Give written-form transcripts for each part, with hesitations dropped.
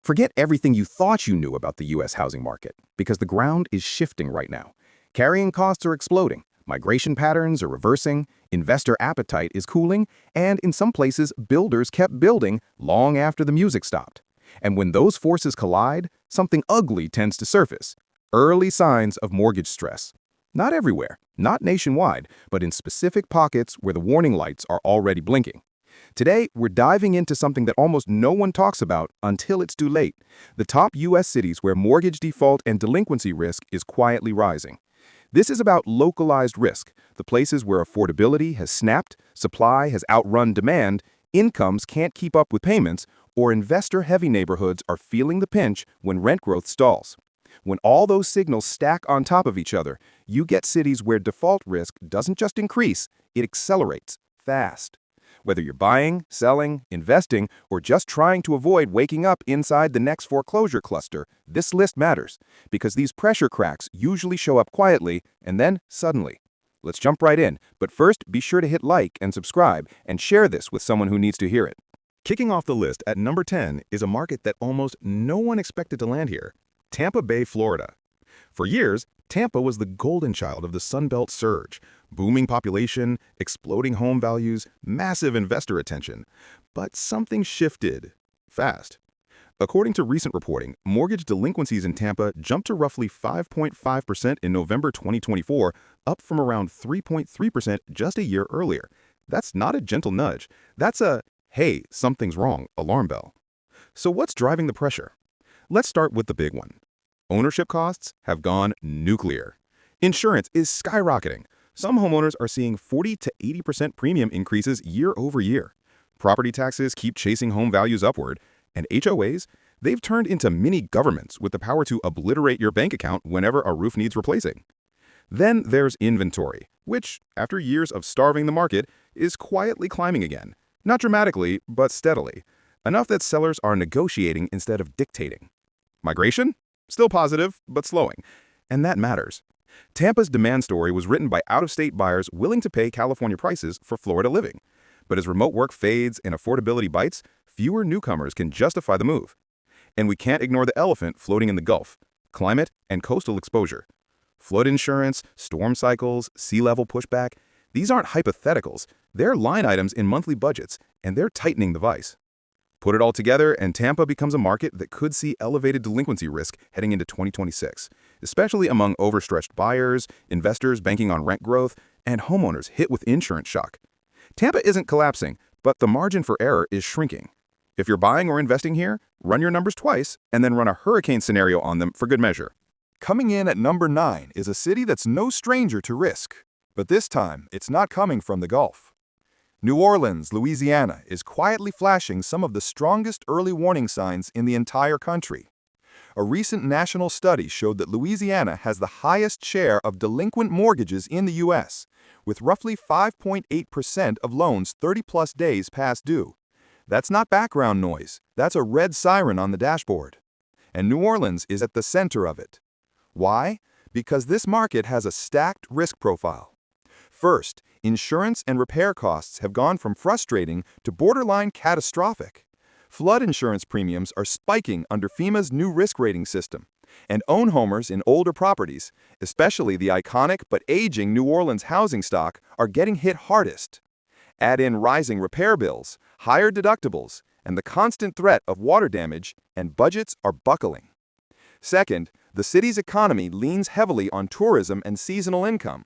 Forget everything you thought you knew about the U.S. housing market, because the ground is shifting right now. Carrying costs are exploding, migration patterns are reversing, investor appetite is cooling, and in some places, builders kept building long after the music stopped. And when those forces collide, something ugly tends to surface: early signs of mortgage stress. Not everywhere, not nationwide, but in specific pockets where the warning lights are already blinking. Today, we're diving into something that almost no one talks about until it's too late: the top U.S. cities where mortgage default and delinquency risk is quietly rising. This is about localized risk, the places where affordability has snapped, supply has outrun demand, incomes can't keep up with payments, or investor-heavy neighborhoods are feeling the pinch when rent growth stalls. When all those signals stack on top of each other, you get cities where default risk doesn't just increase, it accelerates fast. Whether you're buying, selling, investing, or just trying to avoid waking up inside the next foreclosure cluster, this list matters, because these pressure cracks usually show up quietly and then suddenly. Let's jump right in, but first be sure to hit like and subscribe and share this with someone who needs to hear it. Kicking off the list at number 10 is a market that almost no one expected to land here: Tampa Bay, Florida. For years, Tampa was the golden child of the Sunbelt surge: booming population, exploding home values, massive investor attention. But something shifted fast. According to recent reporting, mortgage delinquencies in Tampa jumped to roughly 5.5% in November 2024, up from around 3.3% just a year earlier. That's not a gentle nudge. That's a, hey, something's wrong, alarm bell. So what's driving the pressure? Let's start with the big one. Ownership costs have gone nuclear. Insurance is skyrocketing. Some homeowners are seeing 40 to 80% premium increases year over year. Property taxes keep chasing home values upward, and HOAs, they've turned into mini governments with the power to obliterate your bank account whenever a roof needs replacing. Then there's inventory, which, after years of starving the market, is quietly climbing again. Not dramatically, but steadily. Enough that sellers are negotiating instead of dictating. Migration? Still positive, but slowing. And that matters. Tampa's demand story was written by out-of-state buyers willing to pay California prices for Florida living. But as remote work fades and affordability bites, fewer newcomers can justify the move. And we can't ignore the elephant floating in the Gulf: climate and coastal exposure. Flood insurance, storm cycles, sea level pushback, these aren't hypotheticals. They're line items in monthly budgets, and they're tightening the vice. Put it all together, and Tampa becomes a market that could see elevated delinquency risk heading into 2026, especially among overstretched buyers, investors banking on rent growth, and homeowners hit with insurance shock. Tampa isn't collapsing, but the margin for error is shrinking. If you're buying or investing here, run your numbers twice and then run a hurricane scenario on them for good measure. Coming in at number 9 is a city that's no stranger to risk, but this time it's not coming from the Gulf. New Orleans, Louisiana, is quietly flashing some of the strongest early warning signs in the entire country. A recent national study showed that Louisiana has the highest share of delinquent mortgages in the U.S., with roughly 5.8% of loans 30-plus days past due. That's not background noise. That's a red siren on the dashboard. And New Orleans is at the center of it. Why? Because this market has a stacked risk profile. First, insurance and repair costs have gone from frustrating to borderline catastrophic. Flood insurance premiums are spiking under FEMA's new risk rating system, and owners in older properties, especially the iconic but aging New Orleans housing stock, are getting hit hardest. Add in rising repair bills, higher deductibles, and the constant threat of water damage, and budgets are buckling. Second, the city's economy leans heavily on tourism and seasonal income.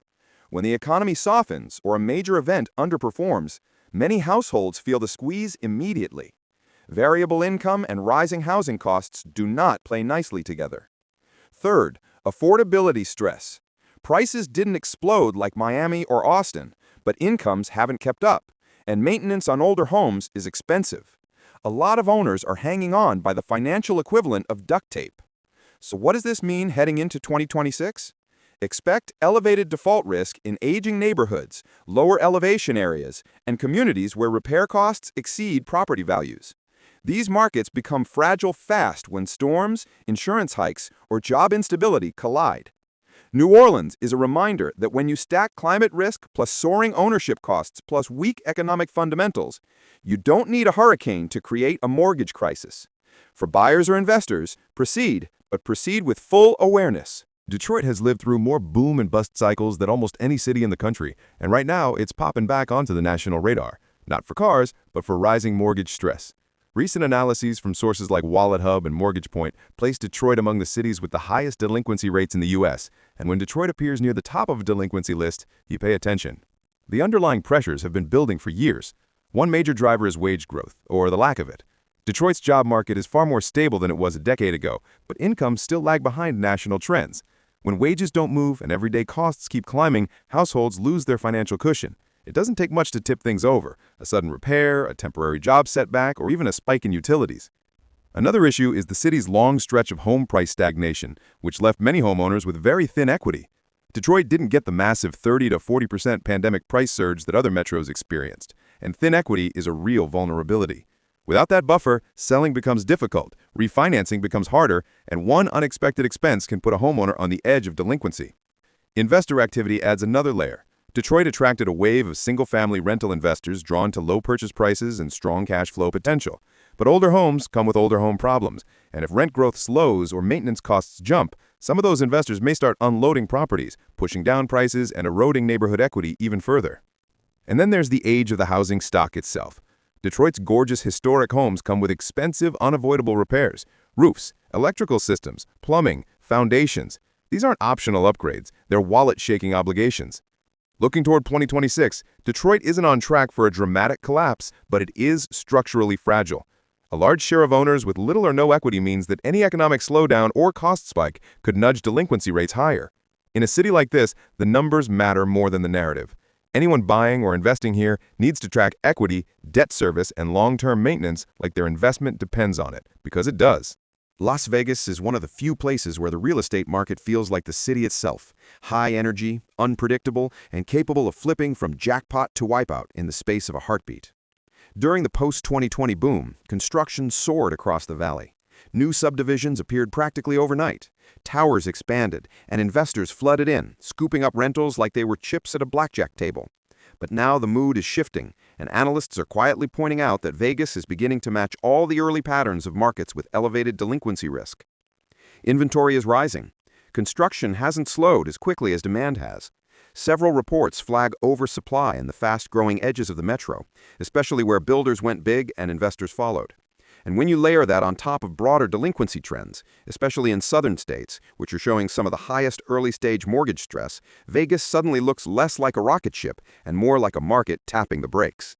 When the economy softens or a major event underperforms, many households feel the squeeze immediately. Variable income and rising housing costs do not play nicely together. Third, affordability stress. Prices didn't explode like Miami or Austin, but incomes haven't kept up, and maintenance on older homes is expensive. A lot of owners are hanging on by the financial equivalent of duct tape. So what does this mean heading into 2026? Expect elevated default risk in aging neighborhoods, lower elevation areas, and communities where repair costs exceed property values. These markets become fragile fast when storms, insurance hikes, or job instability collide. New Orleans is a reminder that when you stack climate risk plus soaring ownership costs plus weak economic fundamentals, you don't need a hurricane to create a mortgage crisis. For buyers or investors, proceed, but proceed with full awareness. Detroit has lived through more boom and bust cycles than almost any city in the country, and right now it's popping back onto the national radar. Not for cars, but for rising mortgage stress. Recent analyses from sources like Wallet Hub and Mortgage Point place Detroit among the cities with the highest delinquency rates in the U.S., and when Detroit appears near the top of a delinquency list, you pay attention. The underlying pressures have been building for years. One major driver is wage growth, or the lack of it. Detroit's job market is far more stable than it was a decade ago, but incomes still lag behind national trends. When wages don't move and everyday costs keep climbing, households lose their financial cushion. It doesn't take much to tip things over: a sudden repair, a temporary job setback, or even a spike in utilities. Another issue is the city's long stretch of home price stagnation, which left many homeowners with very thin equity. Detroit didn't get the massive 30 to 40% pandemic price surge that other metros experienced, and thin equity is a real vulnerability. Without that buffer, selling becomes difficult, refinancing becomes harder, and one unexpected expense can put a homeowner on the edge of delinquency. Investor activity adds another layer. Detroit attracted a wave of single-family rental investors drawn to low purchase prices and strong cash flow potential. But older homes come with older home problems, and if rent growth slows or maintenance costs jump, some of those investors may start unloading properties, pushing down prices and eroding neighborhood equity even further. And then there's the age of the housing stock itself. Detroit's gorgeous historic homes come with expensive, unavoidable repairs: roofs, electrical systems, plumbing, foundations. These aren't optional upgrades, they're wallet-shaking obligations. Looking toward 2026, Detroit isn't on track for a dramatic collapse, but it is structurally fragile. A large share of owners with little or no equity means that any economic slowdown or cost spike could nudge delinquency rates higher. In a city like this, the numbers matter more than the narrative. Anyone buying or investing here needs to track equity, debt service, and long-term maintenance like their investment depends on it, because it does. Las Vegas is one of the few places where the real estate market feels like the city itself: high energy, unpredictable, and capable of flipping from jackpot to wipeout in the space of a heartbeat. During the post-2020 boom, construction soared across the valley. New subdivisions appeared practically overnight. Towers expanded, and investors flooded in, scooping up rentals like they were chips at a blackjack table. But now the mood is shifting, and analysts are quietly pointing out that Vegas is beginning to match all the early patterns of markets with elevated delinquency risk. Inventory is rising. Construction hasn't slowed as quickly as demand has. Several reports flag oversupply in the fast-growing edges of the metro, especially where builders went big and investors followed. And when you layer that on top of broader delinquency trends, especially in southern states, which are showing some of the highest early-stage mortgage stress, Vegas suddenly looks less like a rocket ship and more like a market tapping the brakes.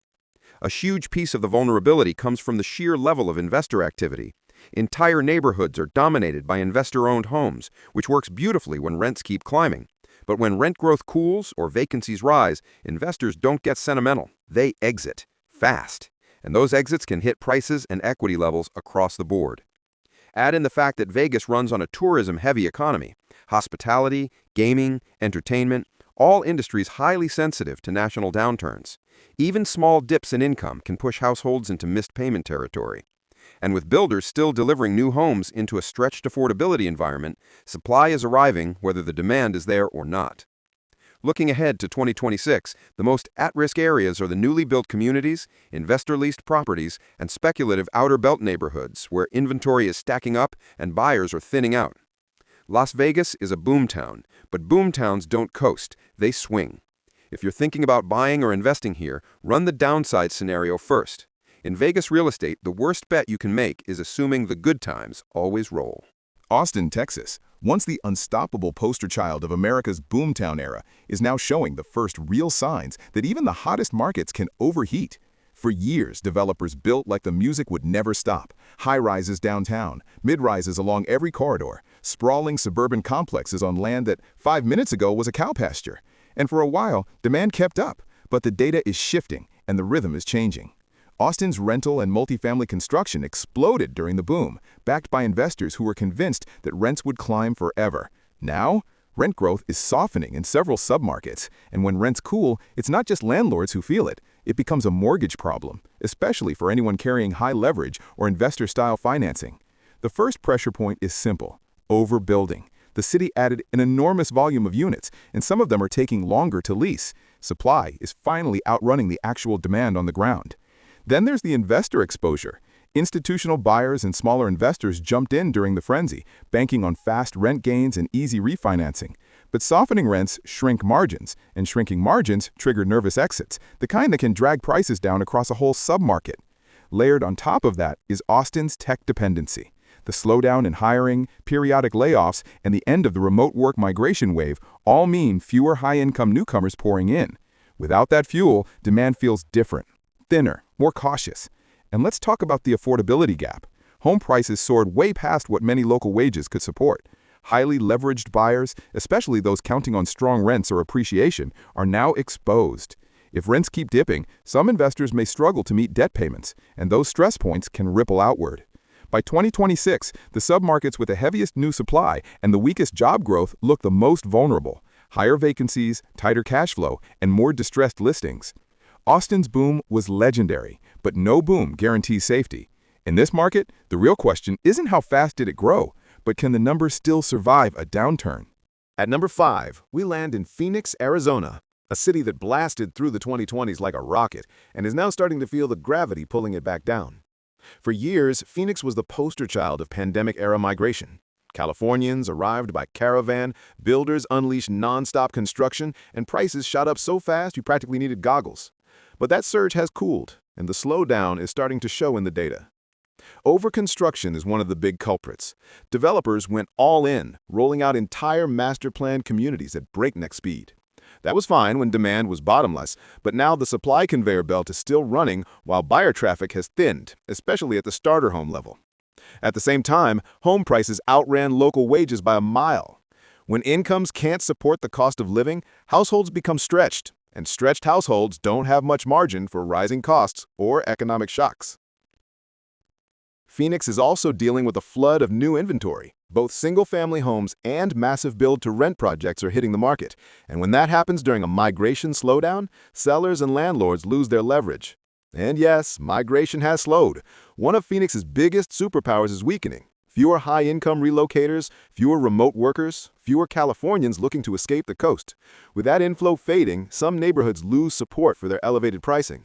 A huge piece of the vulnerability comes from the sheer level of investor activity. Entire neighborhoods are dominated by investor-owned homes, which works beautifully when rents keep climbing. But when rent growth cools or vacancies rise, investors don't get sentimental. They exit fast. And those exits can hit prices and equity levels across the board. Add in the fact that Vegas runs on a tourism-heavy economy: hospitality, gaming, entertainment, all industries highly sensitive to national downturns. Even small dips in income can push households into missed payment territory. And with builders still delivering new homes into a stretched affordability environment, supply is arriving whether the demand is there or not. Looking ahead to 2026, the most at-risk areas are the newly built communities, investor-leased properties, and speculative outer belt neighborhoods where inventory is stacking up and buyers are thinning out. Las Vegas is a boomtown, but boomtowns don't coast, they swing. If you're thinking about buying or investing here, run the downside scenario first. In Vegas real estate, the worst bet you can make is assuming the good times always roll. Austin, Texas, once the unstoppable poster child of America's boomtown era, is now showing the first real signs that even the hottest markets can overheat. For years, developers built like the music would never stop: high-rises downtown, mid-rises along every corridor, sprawling suburban complexes on land that 5 minutes ago was a cow pasture. And for a while, demand kept up, but the data is shifting and the rhythm is changing. Austin's rental and multifamily construction exploded during the boom, backed by investors who were convinced that rents would climb forever. Now, rent growth is softening in several submarkets, and when rents cool, it's not just landlords who feel it. It becomes a mortgage problem, especially for anyone carrying high leverage or investor-style financing. The first pressure point is simple: overbuilding. The city added an enormous volume of units, and some of them are taking longer to lease. Supply is finally outrunning the actual demand on the ground. Then there's the investor exposure. Institutional buyers and smaller investors jumped in during the frenzy, banking on fast rent gains and easy refinancing. But softening rents shrink margins, and shrinking margins trigger nervous exits, the kind that can drag prices down across a whole submarket. Layered on top of that is Austin's tech dependency. The slowdown in hiring, periodic layoffs, and the end of the remote work migration wave all mean fewer high-income newcomers pouring in. Without that fuel, demand feels different, thinner, more cautious. And let's talk about the affordability gap. Home prices soared way past what many local wages could support. Highly leveraged buyers, especially those counting on strong rents or appreciation, are now exposed. If rents keep dipping, some investors may struggle to meet debt payments, and those stress points can ripple outward. By 2026, the submarkets with the heaviest new supply and the weakest job growth look the most vulnerable. Higher vacancies, tighter cash flow, and more distressed listings. Austin's boom was legendary, but no boom guarantees safety. In this market, the real question isn't how fast did it grow, but can the numbers still survive a downturn? At number 5, we land in Phoenix, Arizona, a city that blasted through the 2020s like a rocket and is now starting to feel the gravity pulling it back down. For years, Phoenix was the poster child of pandemic-era migration. Californians arrived by caravan, builders unleashed non-stop construction, and prices shot up so fast you practically needed goggles. But that surge has cooled, and the slowdown is starting to show in the data. Overconstruction is one of the big culprits. Developers went all in, rolling out entire master-planned communities at breakneck speed. That was fine when demand was bottomless, but now the supply conveyor belt is still running while buyer traffic has thinned, especially at the starter home level. At the same time, home prices outran local wages by a mile. When incomes can't support the cost of living, households become stretched, and stretched households don't have much margin for rising costs or economic shocks. Phoenix is also dealing with a flood of new inventory. Both single-family homes and massive build-to-rent projects are hitting the market, and when that happens during a migration slowdown, sellers and landlords lose their leverage. And yes, migration has slowed. One of Phoenix's biggest superpowers is weakening. Fewer high-income relocators, fewer remote workers, fewer Californians looking to escape the coast. With that inflow fading, some neighborhoods lose support for their elevated pricing.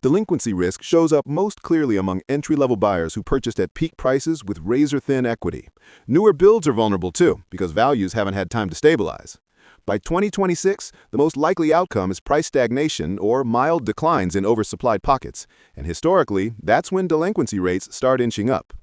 Delinquency risk shows up most clearly among entry-level buyers who purchased at peak prices with razor-thin equity. Newer builds are vulnerable too, because values haven't had time to stabilize. By 2026, the most likely outcome is price stagnation or mild declines in oversupplied pockets, and historically, that's when delinquency rates start inching up.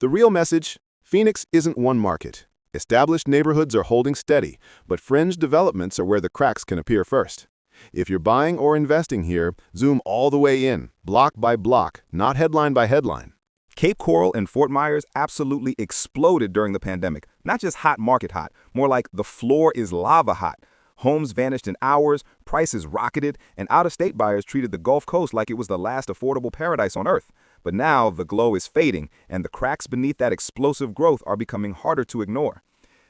The real message: Phoenix isn't one market. Established neighborhoods are holding steady, but fringe developments are where the cracks can appear first. If you're buying or investing here, zoom all the way in, block by block, not headline by headline. Cape Coral and Fort Myers absolutely exploded during the pandemic. Not just hot market hot, more like the floor is lava hot. Homes vanished in hours, prices rocketed, and out-of-state buyers treated the Gulf Coast like it was the last affordable paradise on earth. But now the glow is fading, and the cracks beneath that explosive growth are becoming harder to ignore.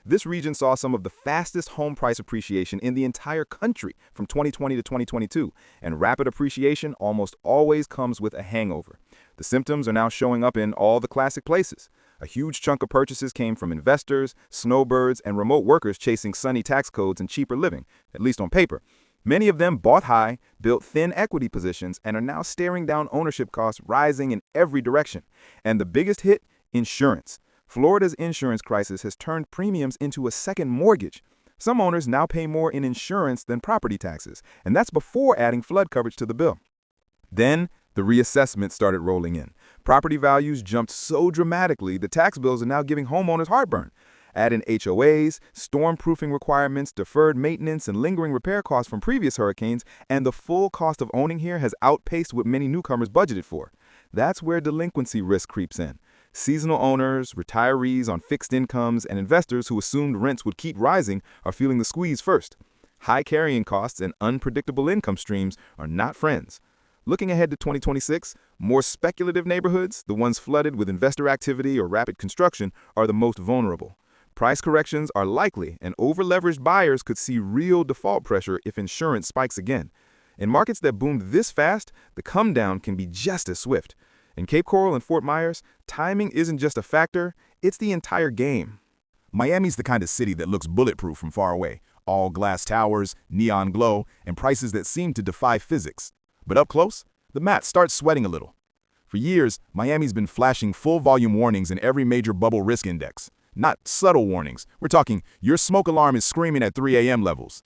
This region saw some of the fastest home price appreciation in the entire country from 2020 to 2022, and rapid appreciation almost always comes with a hangover. The symptoms are now showing up in all the classic places. A huge chunk of purchases came from investors, snowbirds, and remote workers chasing sunny tax codes and cheaper living, at least on paper. Many of them bought high, built thin equity positions, and are now staring down ownership costs rising in every direction. And the biggest hit? Insurance. Florida's insurance crisis has turned premiums into a second mortgage. Some owners now pay more in insurance than property taxes, and that's before adding flood coverage to the bill. Then, the reassessment started rolling in. Property values jumped so dramatically, the tax bills are now giving homeowners heartburn. Add in HOAs, storm-proofing requirements, deferred maintenance, and lingering repair costs from previous hurricanes, and the full cost of owning here has outpaced what many newcomers budgeted for. That's where delinquency risk creeps in. Seasonal owners, retirees on fixed incomes, and investors who assumed rents would keep rising are feeling the squeeze first. High carrying costs and unpredictable income streams are not friends. Looking ahead to 2026, more speculative neighborhoods, the ones flooded with investor activity or rapid construction, are the most vulnerable. Price corrections are likely, and over-leveraged buyers could see real default pressure if insurance spikes again. In markets that boomed this fast, the come-down can be just as swift. In Cape Coral and Fort Myers, timing isn't just a factor, it's the entire game. Miami's the kind of city that looks bulletproof from far away. All glass towers, neon glow, and prices that seem to defy physics. But up close, the mat starts sweating a little. For years, Miami's been flashing full-volume warnings in every major bubble risk index. Not subtle warnings. We're talking, your smoke alarm is screaming at 3 a.m. levels.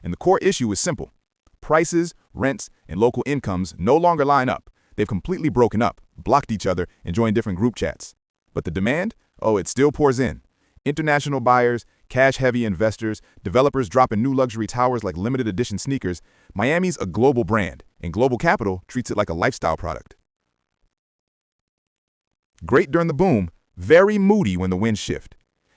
And the core issue is simple. Prices, rents, and local incomes no longer line up. They've completely broken up, blocked each other, and joined different group chats. But the demand? Oh, it still pours in. International buyers, cash-heavy investors, developers dropping new luxury towers like limited edition sneakers. Miami's a global brand, and global capital treats it like a lifestyle product. Great during the boom, very moody when the winds shift.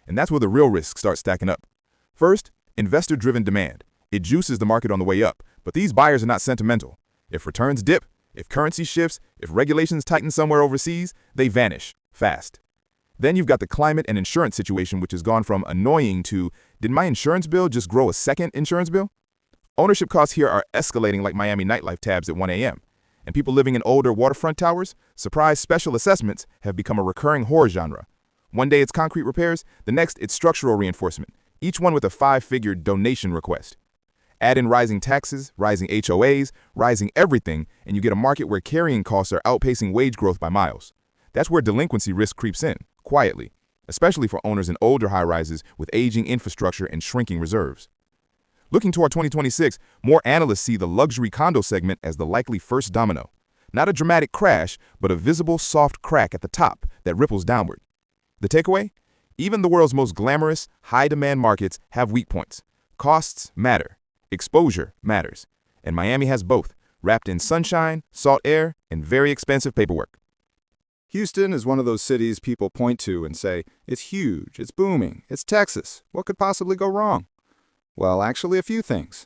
And that's where the real risks start stacking up. First, investor-driven demand. It juices the market on the way up, but these buyers are not sentimental. If returns dip, if currency shifts, if regulations tighten somewhere overseas, they vanish fast. Then you've got the climate and insurance situation, which has gone from annoying to, did my insurance bill just grow a second insurance bill? Ownership costs here are escalating like Miami nightlife tabs at 1 a.m. And people living in older waterfront towers, surprise special assessments have become a recurring horror genre. One day it's concrete repairs, the next it's structural reinforcement, each one with a 5-figure donation request. Add in rising taxes, rising HOAs, rising everything, and you get a market where carrying costs are outpacing wage growth by miles. That's where delinquency risk creeps in, quietly, especially for owners in older high-rises with aging infrastructure and shrinking reserves. Looking toward 2026, more analysts see the luxury condo segment as the likely first domino. Not a dramatic crash, but a visible soft crack at the top that ripples downward. The takeaway? Even the world's most glamorous, high-demand markets have weak points. Costs matter. Exposure matters. And Miami has both, wrapped in sunshine, salt air, and very expensive paperwork. Houston is one of those cities people point to and say, it's huge, it's booming, it's Texas. What could possibly go wrong? Well, actually a few things.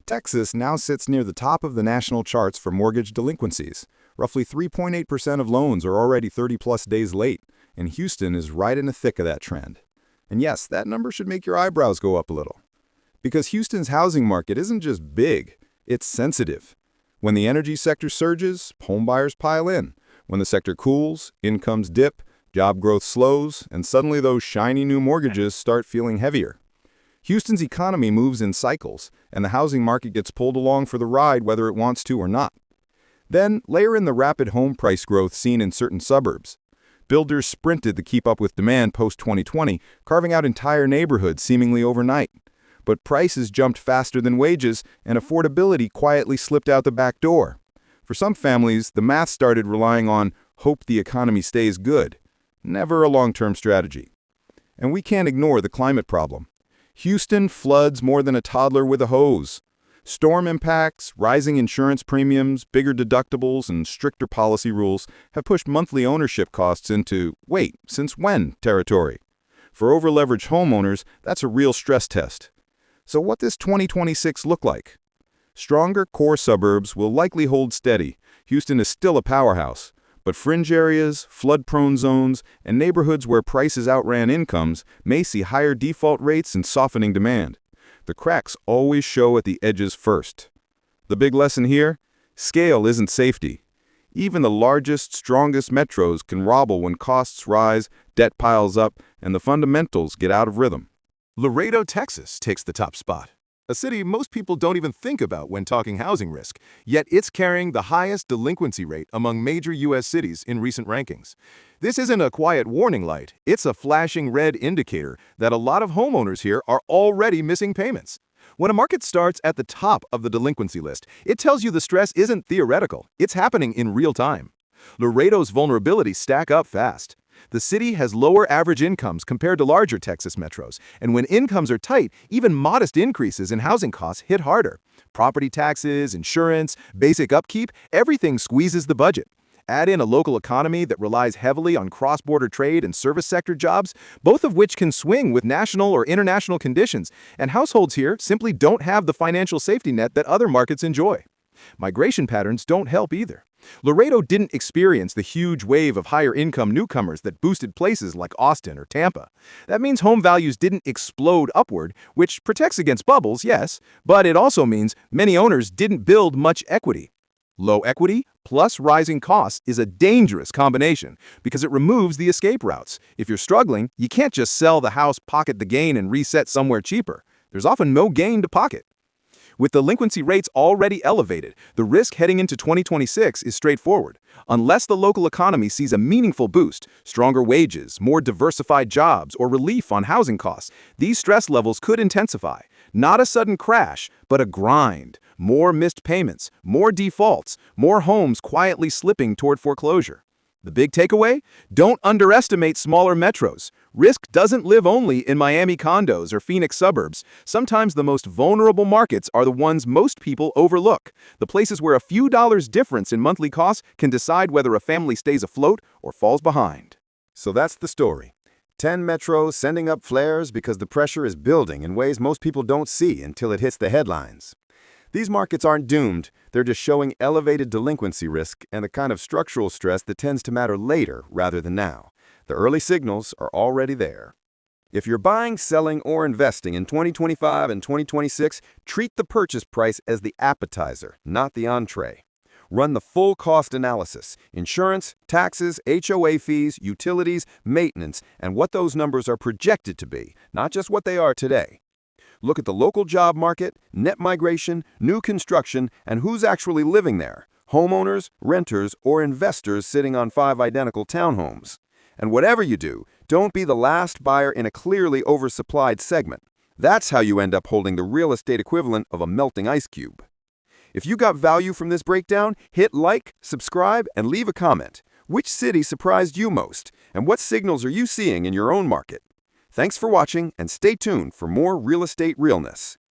Texas now sits near the top of the national charts for mortgage delinquencies. Roughly 3.8% of loans are already 30-plus days late, and Houston is right in the thick of that trend. And yes, that number should make your eyebrows go up a little. Because Houston's housing market isn't just big, it's sensitive. When the energy sector surges, homebuyers pile in. When the sector cools, incomes dip, job growth slows, and suddenly those shiny new mortgages start feeling heavier. Houston's economy moves in cycles, and the housing market gets pulled along for the ride whether it wants to or not. Then, layer in the rapid home price growth seen in certain suburbs. Builders sprinted to keep up with demand post-2020, carving out entire neighborhoods seemingly overnight. But prices jumped faster than wages, and affordability quietly slipped out the back door. For some families, the math started relying on hope the economy stays good. Never a long-term strategy. And we can't ignore the climate problem. Houston floods more than a toddler with a hose. Storm impacts, rising insurance premiums, bigger deductibles, and stricter policy rules have pushed monthly ownership costs into, wait, since when territory. For over-leveraged homeowners, that's a real stress test. So what does 2026 look like? Stronger core suburbs will likely hold steady. Houston is still a powerhouse. But fringe areas, flood-prone zones, and neighborhoods where prices outran incomes may see higher default rates and softening demand. The cracks always show at the edges first. The big lesson here? Scale isn't safety. Even the largest, strongest metros can wobble when costs rise, debt piles up, and the fundamentals get out of rhythm. Laredo, Texas takes the top spot. A city most people don't even think about when talking housing risk, yet it's carrying the highest delinquency rate among major U.S. cities in recent rankings. This isn't a quiet warning light, it's a flashing red indicator that a lot of homeowners here are already missing payments. When a market starts at the top of the delinquency list, it tells you the stress isn't theoretical, it's happening in real time. Laredo's vulnerabilities stack up fast. The city has lower average incomes compared to larger Texas metros, and when incomes are tight, even modest increases in housing costs hit harder. Property taxes, insurance, basic upkeep, everything squeezes the budget. Add in a local economy that relies heavily on cross-border trade and service sector jobs, both of which can swing with national or international conditions, and households here simply don't have the financial safety net that other markets enjoy. Migration patterns don't help either. Laredo didn't experience the huge wave of higher-income newcomers that boosted places like Austin or Tampa. That means home values didn't explode upward, which protects against bubbles, yes, but it also means many owners didn't build much equity. Low equity plus rising costs is a dangerous combination because it removes the escape routes. If you're struggling, you can't just sell the house, pocket the gain, and reset somewhere cheaper. There's often no gain to pocket. With delinquency rates already elevated, the risk heading into 2026 is straightforward. Unless the local economy sees a meaningful boost, stronger wages, more diversified jobs, or relief on housing costs, these stress levels could intensify. Not a sudden crash, but a grind. More missed payments, more defaults, more homes quietly slipping toward foreclosure. The big takeaway? Don't underestimate smaller metros. Risk doesn't live only in Miami condos or Phoenix suburbs. Sometimes the most vulnerable markets are the ones most people overlook. The places where a few dollars difference in monthly costs can decide whether a family stays afloat or falls behind. So that's the story. 10 metros sending up flares because the pressure is building in ways most people don't see until it hits the headlines. These markets aren't doomed, they're just showing elevated delinquency risk and the kind of structural stress that tends to matter later rather than now. The early signals are already there. If you're buying, selling, or investing in 2025 and 2026, treat the purchase price as the appetizer, not the entree. Run the full cost analysis: insurance, taxes, HOA fees, utilities, maintenance, and what those numbers are projected to be, not just what they are today. Look at the local job market, net migration, new construction, and who's actually living there: homeowners, renters, or investors sitting on 5 identical townhomes. And whatever you do, don't be the last buyer in a clearly oversupplied segment. That's how you end up holding the real estate equivalent of a melting ice cube. If you got value from this breakdown, hit like, subscribe, and leave a comment. Which city surprised you most? And what signals are you seeing in your own market? Thanks for watching, and stay tuned for more real estate realness.